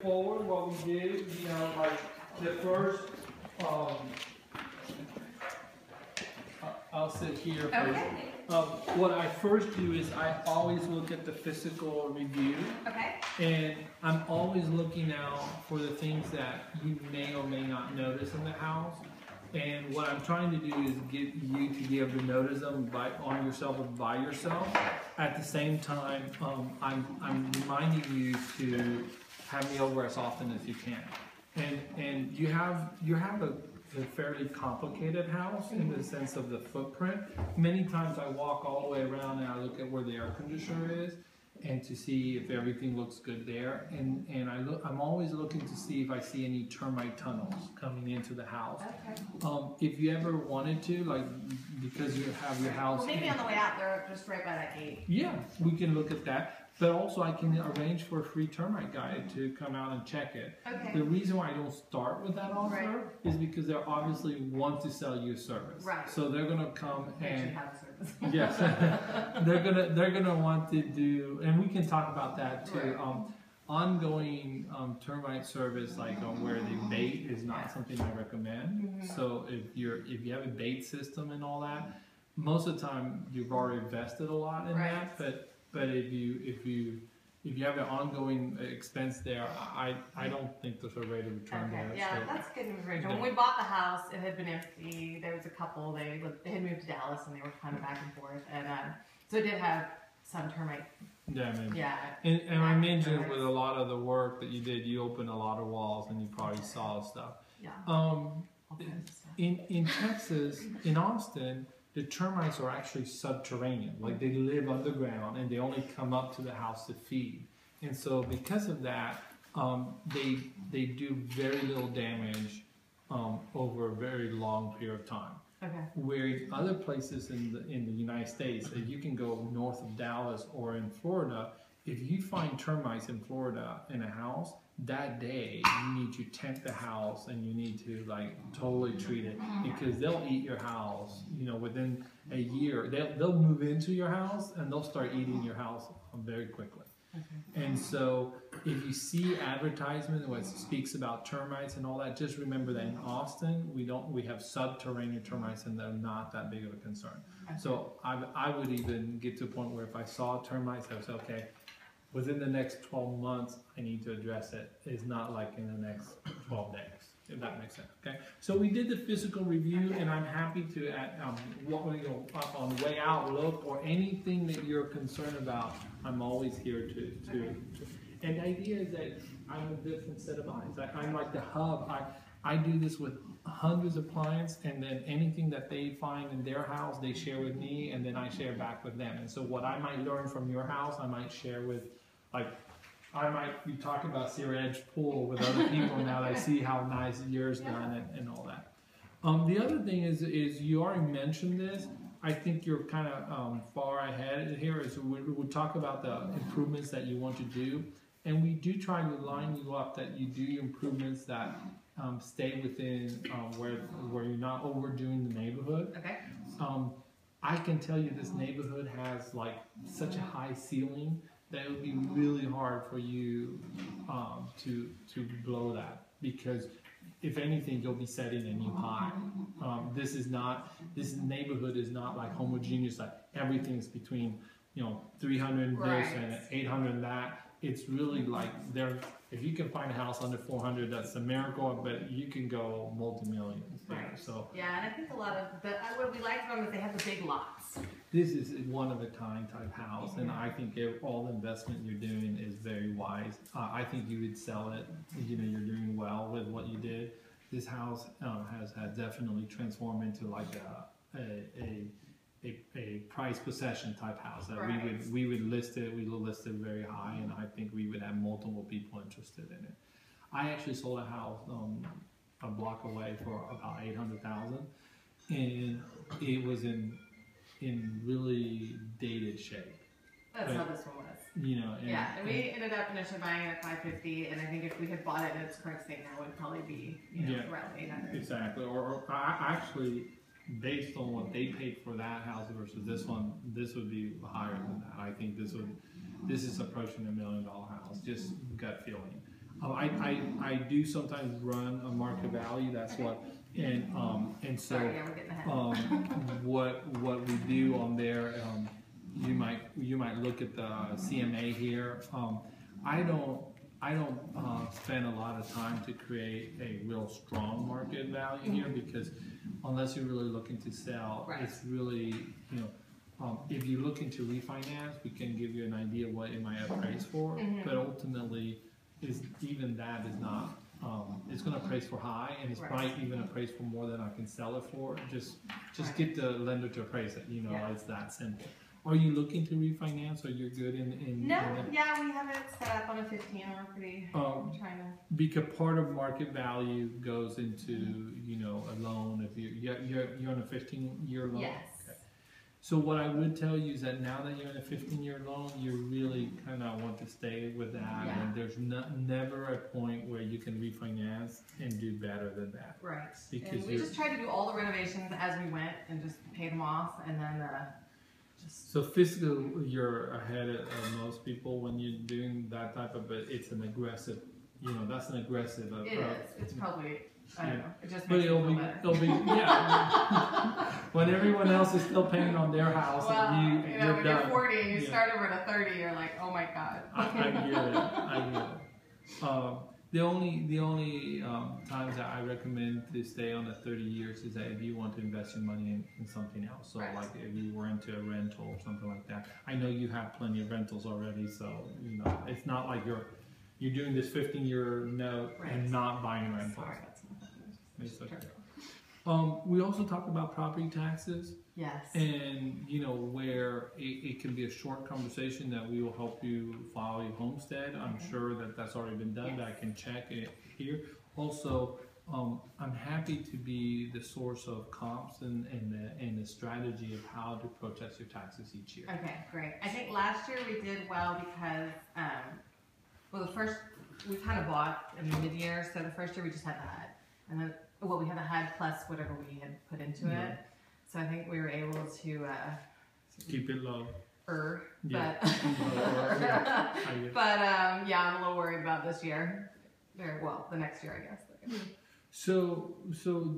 Forward, what we do, like the first, I'll sit here first. Okay. What I first do is I always look at the physical review. Okay. And I'm always looking out for the things that you may or may not notice in the house. And what I'm trying to do is get you to be able to notice them on yourself or by yourself. At the same time, I'm reminding you to have me over as often as you can. And you have a fairly complicated house in the sense of the footprint. Many times I walk all the way around and I look at where the air conditioner is and to see if everything looks good there. And I'm always looking to see if I see any termite tunnels coming into the house. Okay. If you ever wanted to, like, because you have your house. Well, maybe on the way out, they're just right by that gate. Yeah, we can look at that. But also I can arrange for a free termite guide to come out and check it. Okay. The reason why I don't start with that offer is because they obviously want to sell you a service. Right. So they're gonna come They and actually have a service. yes, they're gonna want to do, and we can talk about that too. Right. Ongoing termite service, like where they bait, is not something I recommend. So if you have a bait system and all that, most of the time you've already invested a lot in that. But if you have an ongoing expense there, I don't think there's a rate of return there. Yeah, so, that's good information. When we bought the house, it had been empty. There was a couple. They had moved to Dallas and they were kind of back and forth, and so it did have some termite. damage. Yeah. And I mentioned with a lot of the work that you did, you opened a lot of walls and you probably saw stuff. Yeah. In Texas, in Austin, the termites are actually subterranean, like they live underground and they only come up to the house to feed. And so because of that, they do very little damage over a very long period of time. Okay. Where in other places in the United States, if you can go north of Dallas or in Florida, if you find termites in Florida in a house, that day you need to tent the house and you need to like totally treat it, because they'll eat your house. Within a year they'll move into your house and they'll start eating your house very quickly. And so if you see advertisement that speaks about termites and all that, just remember that in Austin we have subterranean termites and they're not that big of a concern. So I would even get to a point where if I saw termites, I would say, okay, within the next 12 months, I need to address it. It's not like in the next 12 days, if that makes sense. Okay. So we did the physical review, and I'm happy to add on the way out look or anything that you're concerned about. I'm always here to. And the idea is that I'm a different set of eyes. I'm like the hub. I do this with hundreds of clients, and then anything that they find in their house, they share with me, and then I share back with them. And so what I might learn from your house, I might share with. Like, I might be talking about Sierra Edge Pool with other people now that I see how nice yours done and all that. The other thing is you already mentioned this. I think you're kind of far ahead here. Is we talk about the improvements that you want to do, and we do try to line you up that you do improvements that stay within where you're not overdoing the neighborhood. Okay. I can tell you this neighborhood has like such a high ceiling that it would be really hard for you to blow that, because if anything, you'll be setting a new high. This neighborhood is not like homogeneous, like everything's between 300 this and 800 that. It's really like if you can find a house under 400, that's a miracle, but you can go multi-millions there. So yeah, and I think a lot of what we like about them is they have the big lots. This is one of a kind type house, and I think all the investment you're doing is very wise. I think you would sell it. You're doing well with what you did. This house has definitely transformed into like a price possession type house that we would list it. We will list it very high, and I think we would have multiple people interested in it. I actually sold a house a block away for about $800,000, and it was in really dated shape. That's how this one was. And we ended up initially buying it at $550,000, and I think if we had bought it in its current state now, it would probably be around $800,000. Exactly. Or actually, based on what they paid for that house versus this one, this would be higher than that. I think this is approaching $1 million house. Just gut feeling. I do sometimes run a market value. That's what, and so Sorry, yeah, we're getting ahead. what we do on there, you might look at the CMA here. I don't spend a lot of time to create a real strong market value here, because unless you're really looking to sell, it's really, if you're looking to refinance, we can give you an idea what it might appraise for, but ultimately, even that is not. It's going to appraise for high, and it's probably even appraised for more than I can sell it for. Just get the lender to appraise it. It's that simple. Are you looking to refinance, or you're good in No, yeah, we have it set up on a 15, and we're pretty trying to. Because part of market value goes into a loan. If you're on a 15-year loan. Yes. Okay. So what I would tell you is that now that you're in a 15-year loan, you really kind of want to stay with that, and there's never a point where you can refinance and do better than that. Right. Because and we just tried to do all the renovations as we went and just paid them off, and then. So fiscally, you're ahead of most people when you're doing that type of, but it's an aggressive, that's an aggressive approach. It is. It's probably, I don't know, it just makes it'll be, when everyone else is still paying on their house, and you're when done. You're 40 and you start over at a 30, you're like, oh my God. I get it. The only times that I recommend to stay on the 30 years is that if you want to invest your money in something else. So like if you were into a rental or something like that. I know you have plenty of rentals already, so it's not like you're doing this 15-year note and not buying rentals. Sorry, that's not okay. We also talked about property taxes. Yes. And where it can be a short conversation that we will help you file your homestead. I'm sure that's already been done, but I can check it here. Also, I'm happy to be the source of comps and the strategy of how to protest your taxes each year. Okay, great. I think last year we did well because, the first, we kind of bought in the mid-year, so the first year we just had the HUD. And then, we had the HUD plus whatever we had put into it. So I think we were able to keep it low. But I'm a little worried about this year. The next year, I guess. So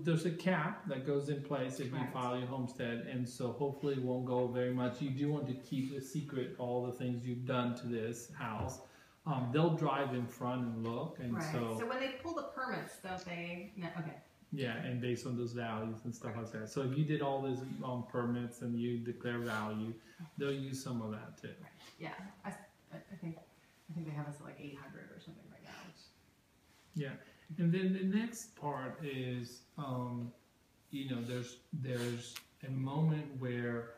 there's a cap that goes in place if you file your homestead, and so hopefully it won't go very much. You do want to keep a secret all the things you've done to this house. They'll drive in front and look, and so when they pull the permits, don't they? No, okay. Yeah, and based on those values and stuff like that. So if you did all these permits and you declare value, they'll use some of that too. Right. Yeah, I think they have us at like 800 or something right now. Yeah, and then the next part is, there's a moment where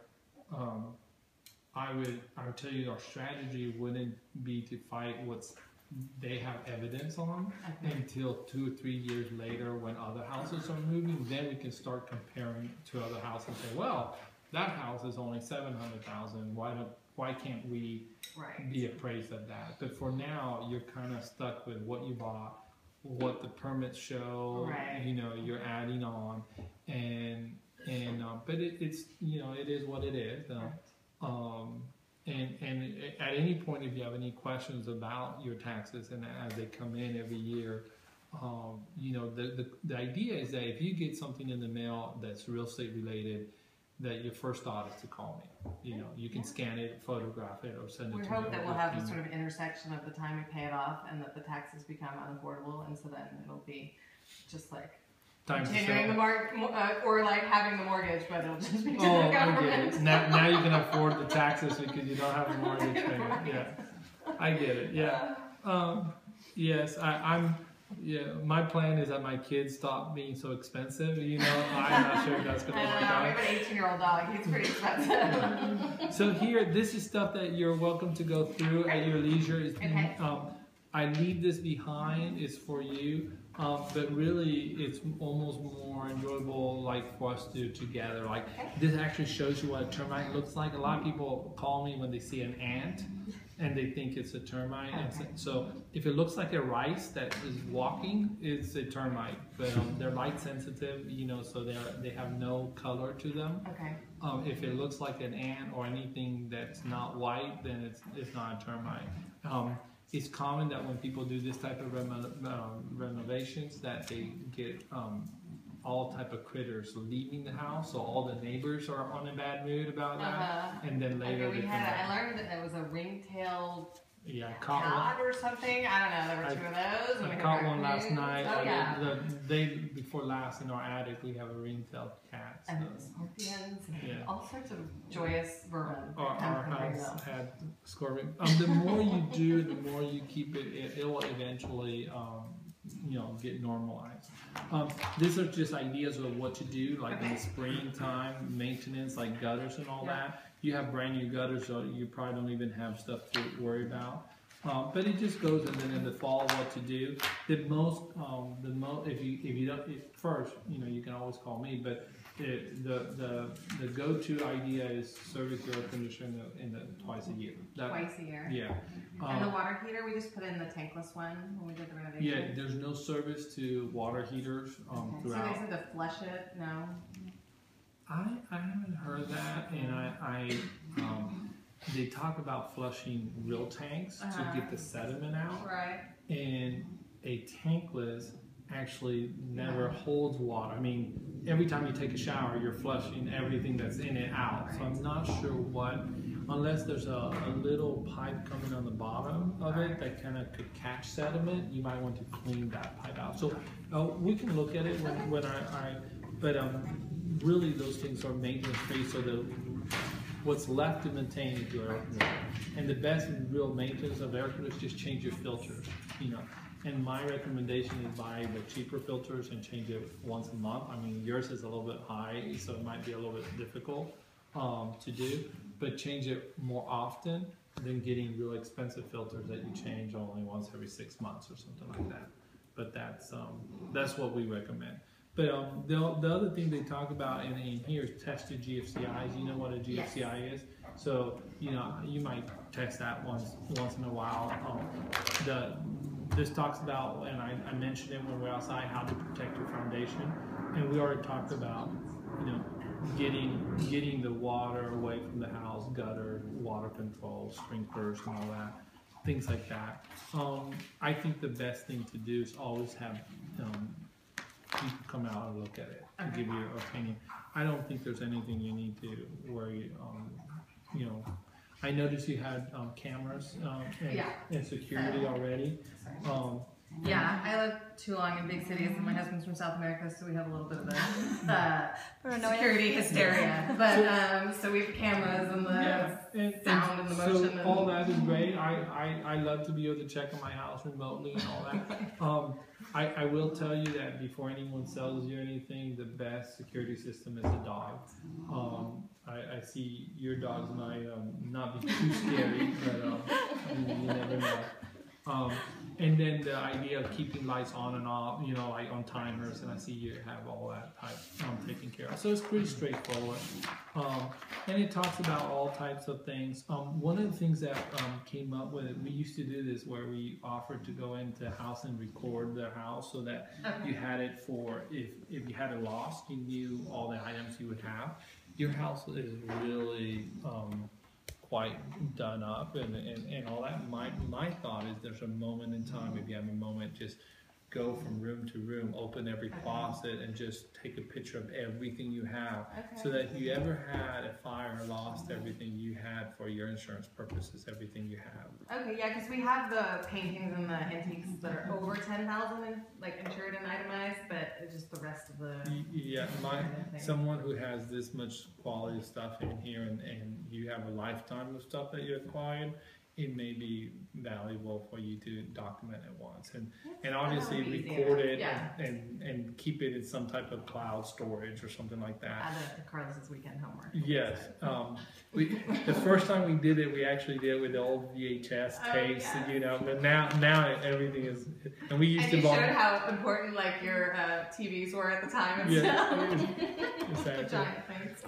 I would tell you our strategy wouldn't be to fight what's they have evidence on until 2 or 3 years later when other houses are moving. Then we can start comparing to other houses and say, well, that house is only 700,000. Why can't we be appraised at that? But for now, you're kind of stuck with what you bought, what the permits show. You're adding on, but it's it is what it is. And at any point, if you have any questions about your taxes and as they come in every year, the idea is that if you get something in the mail that's real estate related, that your first thought is to call me. You can scan it, photograph it, or send it to me. We hope that we'll have a sort of intersection of the time we pay it off and that the taxes become unaffordable, and so then it'll be just like continuing the or like having the mortgage, but it'll just be to the government. Now you can afford the taxes because you don't have a mortgage payment. Yeah, I get it. Yeah, yes, I'm. Yeah, my plan is that my kids stop being so expensive. I'm not sure if that's going to work out. We have an 18-year-old dog. He's pretty expensive. So here, this is stuff that you're welcome to go through at your leisure. I leave this behind. It's for you. But really, it's almost more enjoyable, like for us to together. Like this actually shows you what a termite looks like. A lot of people call me when they see an ant, and they think it's a termite. And so, if it looks like a rice that is walking, it's a termite. But they're light sensitive, so they have no color to them. If it looks like an ant or anything that's not white, then it's not a termite. it's common that when people do this type of renovations that they get all type of critters leaving the house, so all the neighbors are on a bad mood about that, and then later I learned that there was a ring-tailed caught cat or something. I don't know. There were two of those. I caught one last night. Oh, yeah. The day before last in our attic, we have a ring-tailed cat. So. And scorpions, and all sorts of joyous vermin. Our house had scorpion. The more you do, the more you keep it, it will eventually, get normalized. These are just ideas of what to do, like in the springtime, maintenance, like gutters and all that. You have brand new gutters, so you probably don't even have stuff to worry about. But it just goes, and then in the fall, what to do. If you don't, first, you can always call me, but the go-to idea is service your air conditioner twice a year. Twice a year. Yeah. And the water heater, we just put in the tankless one when we did the renovation. Yeah, there's no service to water heaters throughout. So they said to flush it? No. I haven't heard that, and they talk about flushing real tanks to get the sediment out. Right. And a tankless actually never holds water. I mean, every time you take a shower, you're flushing everything that's in it out. So I'm not sure unless there's a little pipe coming on the bottom of it that kind of could catch sediment, you might want to clean that pipe out. So we can look at it really those things are maintenance free, so what's left to maintain is your air conditioner. And the best real maintenance of air conditioners is just change your filters, And my recommendation is buy the cheaper filters and change it once a month. I mean, yours is a little bit high, so it might be a little bit difficult to do, but change it more often than getting real expensive filters that you change only once every 6 months or something like that. But that's what we recommend. But the other thing they talk about in here is tested GFCIs. You know what a GFCI is? So, you might test that once in a while. This talks about, and I mentioned it when we're outside, how to protect your foundation. And we already talked about, getting the water away from the house, gutter, water control, sprinklers, and all that, things like that. I think the best thing to do is always have people come out and look at it and give you your opinion. I don't think there's anything you need to worry. I noticed you had cameras and security already. Yeah, I live too long in big cities, and my husband's from South America, so we have a little bit of the security hysteria. But so we have cameras and the sound and the motion. So all that is great. I love to be able to check on my house remotely and all that. I will tell you that before anyone sells you anything, the best security system is a dog. I see your dogs might not be too scary, but you never know. And then the idea of keeping lights on and off, like on timers, and I see you have all that type taken care of. So it's pretty straightforward. And it talks about all types of things. One of the things that came up with it, we used to do this where we offered to go into a house and record their house so that you had it for, if you had a loss, you knew all the items you would have. Your house is really quite done up and all that. My thought is there's a moment in time, if you have a moment, just go from room to room, open every closet, and just take a picture of everything you have, so that if you ever had a fire, lost everything you had for your insurance purposes, everything you have. Okay, yeah, because we have the paintings and the antiques that are over 10,000 like insured and itemized, but it's just the rest of the someone who has this much quality stuff in here, and you have a lifetime of stuff that you acquired, it may be valuable for you to document it once and obviously record it and keep it in some type of cloud storage or something like that. Add it to Carlos's weekend homework. Yes. The first time we did it, we actually did it with the old VHS tapes, but now everything is, and we used to. And you showed how important like your TVs were at the time and stuff. Exactly. The giant things.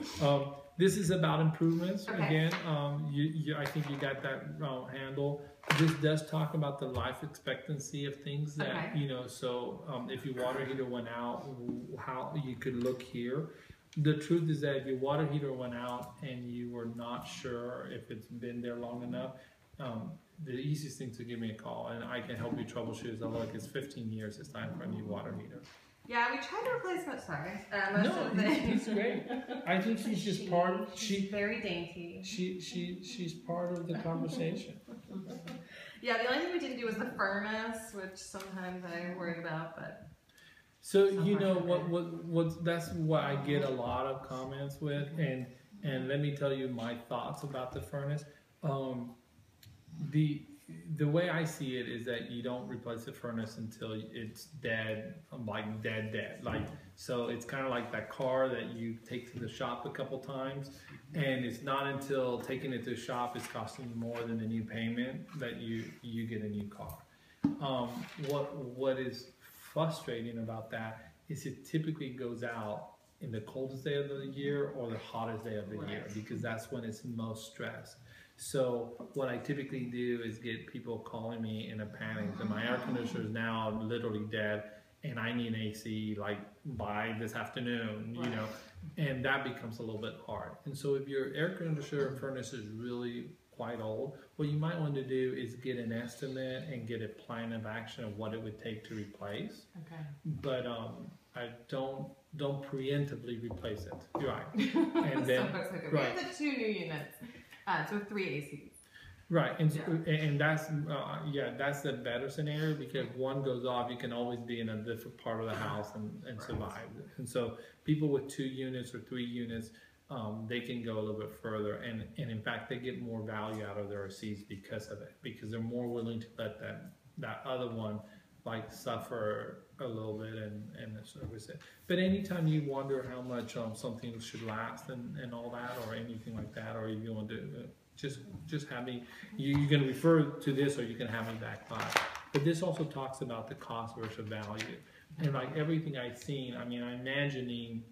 This is about improvements. Again, I think you got that handle. This does talk about the life expectancy of things that, so if your water heater went out, how you could look here. The truth is that if your water heater went out and you were not sure if it's been there long enough, the easiest thing to give me a call, and I can help you troubleshoot. Look, it's 15 years. It's time for a new water meter. Yeah, we tried to replace it. Sorry. No, he's great. I think she's just part. She's very dainty. She's part of the conversation. Yeah, the only thing we didn't do was the furnace, which sometimes I'm worried about, but. So you know what that's what I get a lot of comments with, and let me tell you my thoughts about the furnace. The way I see it is that you don't replace the furnace until it's dead, like dead. Like, so it's kind of like that car that you take to the shop a couple times, and it's not until taking it to the shop is costing you more than the new payment that you get a new car. What is frustrating about that is it typically goes out in the coldest day of the year or the hottest day of the year, because that's when it's most stressed. So what I typically do is get people calling me in a panic that my air conditioner is now literally dead and I need an AC like by this afternoon, you know, and that becomes a little bit hard. And so if your air conditioner and furnace is really quite old, what you might want to do is get an estimate and get a plan of action of what it would take to replace. Okay. But I don't preemptively replace it. You're right. And then we have the 2 new units. So 3 ACs. Right, and that's that's the better scenario, because if one goes off, you can always be in a different part of the house and survive. And so people with 2 units or 3 units, they can go a little bit further, and in fact they get more value out of their ACs because of it, because they're more willing to let that other one like suffer a little bit and service it. But anytime you wonder how much something should last and all that, or anything like that, or if you want to just have me, you can refer to this, or you can have me back by. But this also talks about the cost versus value, and like everything I've seen, I mean, I'm imagining,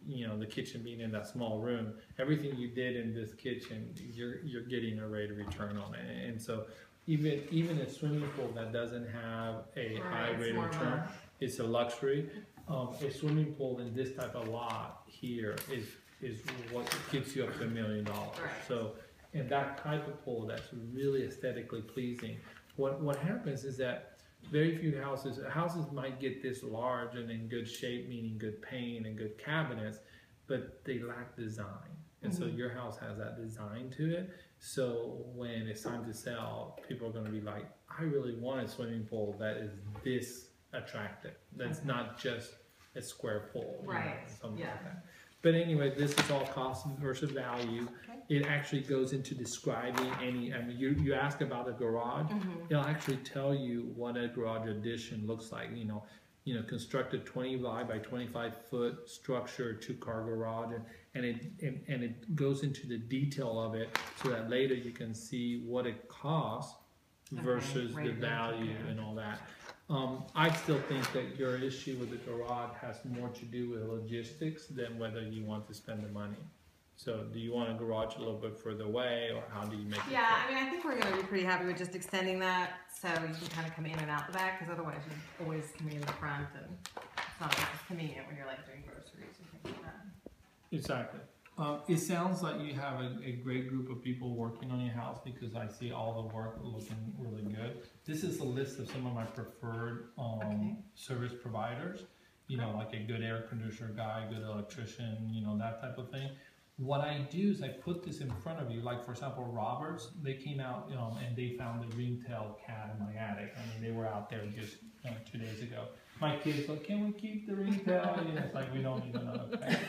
you know, the kitchen being in that small room, everything you did in this kitchen, you're getting a rate of return on it. And so even a swimming pool that doesn't have a high rate of return, it's a luxury. A swimming pool in this type of lot here is what gets you up to $1 million. So, in that type of pool that's really aesthetically pleasing, what happens is that very few houses might get this large and in good shape, meaning good paint and good cabinets, but they lack design. And so your house has that design to it. So when it's time to sell, people are going to be like, I really want a swimming pool that is this attractive. That's not just a square pool, you know, something like that. But anyway, this is all cost versus value. It actually goes into describing any, I mean, you ask about a garage, it'll actually tell you what a garage addition looks like. You know, construct a 25 by 25 foot structure, 2-car garage, and it goes into the detail of it, so that later you can see what it costs versus the value and all that. I still think that your issue with the garage has more to do with logistics than whether you want to spend the money. So do you want a garage a little bit further away, or how do you make it? Yeah, I mean, I think we're going to be pretty happy with just extending that, so you can kind of come in and out the back, because otherwise you're always coming in the front, and it's not as convenient when you're like doing groceries and things like that. Exactly. It sounds like you have a great group of people working on your house, because I see all the work looking really good. This is a list of some of my preferred service providers, you know, like a good air conditioner guy, good electrician, you know, that type of thing. What I do is I put this in front of you, like for example, Roberts, they came out, you know, and they found the ringtail cat in my attic. I mean, they were out there just 2 days ago. My kids like, can we keep the ringtail? You know, it's like, we don't need another cat.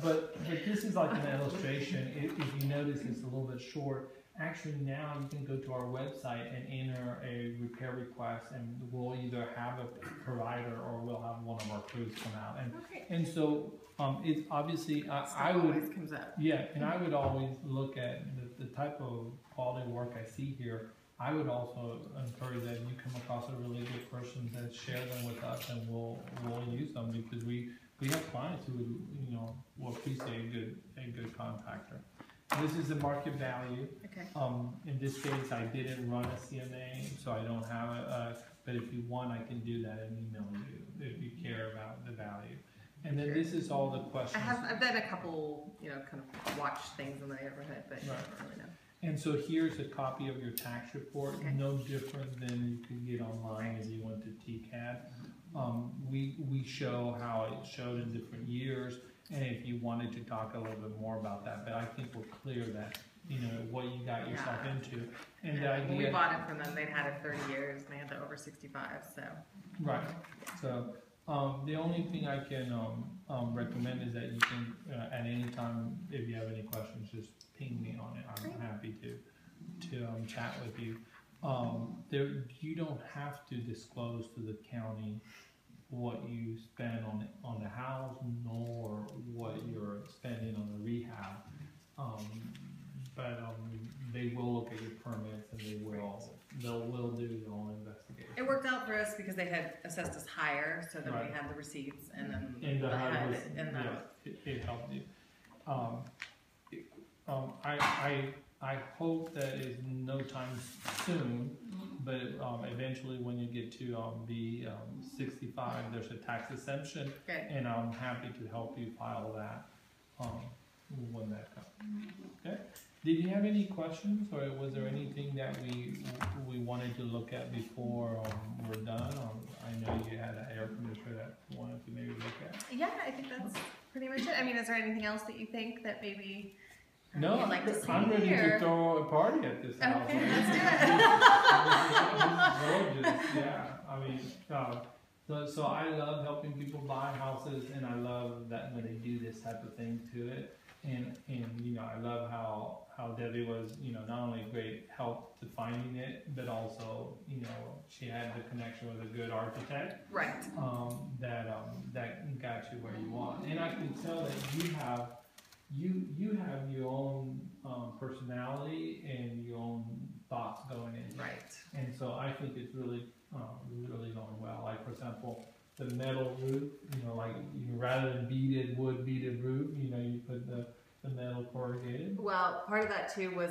But this is like an illustration. If you notice, it's a little bit short. Actually, now you can go to our website and enter a repair request, and we'll either have a provider or we'll have one of our crews come out. And so it's obviously I would comes up. and I would always look at the type of quality work I see here. I would also encourage that if you come across a really good person, that share them with us, and we'll use them, because we have clients who, you know, will appreciate a good contractor. This is the market value. In this case, I didn't run a CMA, so I don't have but if you want, I can do that and email you if you care about the value. And then this is all the questions. I've done a couple, you know, kind of watch things in the neighborhood, but I don't really know. And so here's a copy of your tax report, Okay. no different than you could get online if you went to TCAD. We show how it showed in different years, and if you wanted to talk a little bit more about that, but I think we're clear that, you know, what you got yourself into. And the When we idea, bought it from them, they'd had it 30 years, and they had the over 65, so. right, so, the only thing I can, recommend is that you can, at any time, if you have any questions, just ping me on it. I'm happy to chat with you. You don't have to disclose to the county what you spend on the house, nor what you're spending on the rehab. But they will look at your permits, and they'll do their own investigation. It worked out for us because they had assessed us higher, so then Right. we had the receipts, and then And the HUD was, and yeah, it helped you. I hope that is no time soon, but eventually when you get to be 65, there's a tax exemption, Okay. and I'm happy to help you file that when that comes. Okay. Did you have any questions, or was there anything that we wanted to look at before we're done? I know you had an air conditioner that you wanted to maybe look at. Yeah, I think that's pretty much it. I mean, is there anything else that you think that maybe No, you'd like to see? I'm ready or- to throw a party at this house. Okay, let's do This is gorgeous. Yeah, I mean, so I love helping people buy houses, and I love that when they do this type of thing to it. And you know, I love how Debbie was, you know, not only a great help to finding it, but also, you know, she had the connection with a good architect. Right. That got you where you want. And I can tell that you have your own personality and your own thoughts going in. Right. And so I think it's really going well. Like, for example, the metal roof, you know, like, rather than wood beaded roof, you know, you put the metal corrugated. Well, part of that too was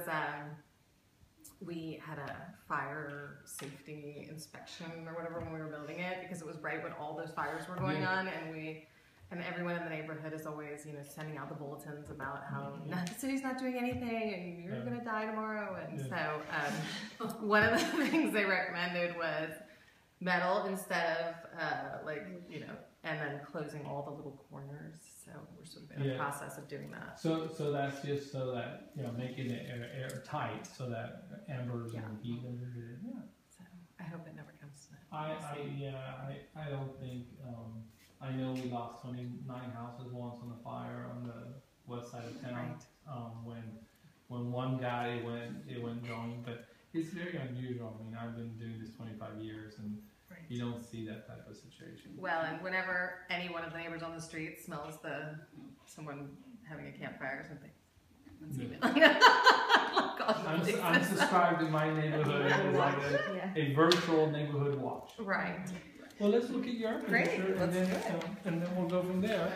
we had a fire safety inspection or whatever when we were building it, because it was right when all those fires were going on, and everyone in the neighborhood is always, you know, sending out the bulletins about how the city's not doing anything and you're gonna die tomorrow. And so one of the things they recommended was metal instead of like, you know, and then closing all the little corners. So we're sort of in the process of doing that. So that's just so that, you know, making it airtight so that embers and heat doesn't get in. Yeah. So I hope it never comes to that. I don't think, I know we lost 29 houses once on the fire on the west side of town. Right. When one guy it went going, but it's very unusual. I mean, I've been doing this 25 years, and you don't see that type of situation. Well, and whenever any one of the neighbors on the street smells someone having a campfire or something, I'm subscribed in my neighborhood as like a virtual neighborhood watch. Right. Well, let's look at your picture, Great. and then we'll go from there.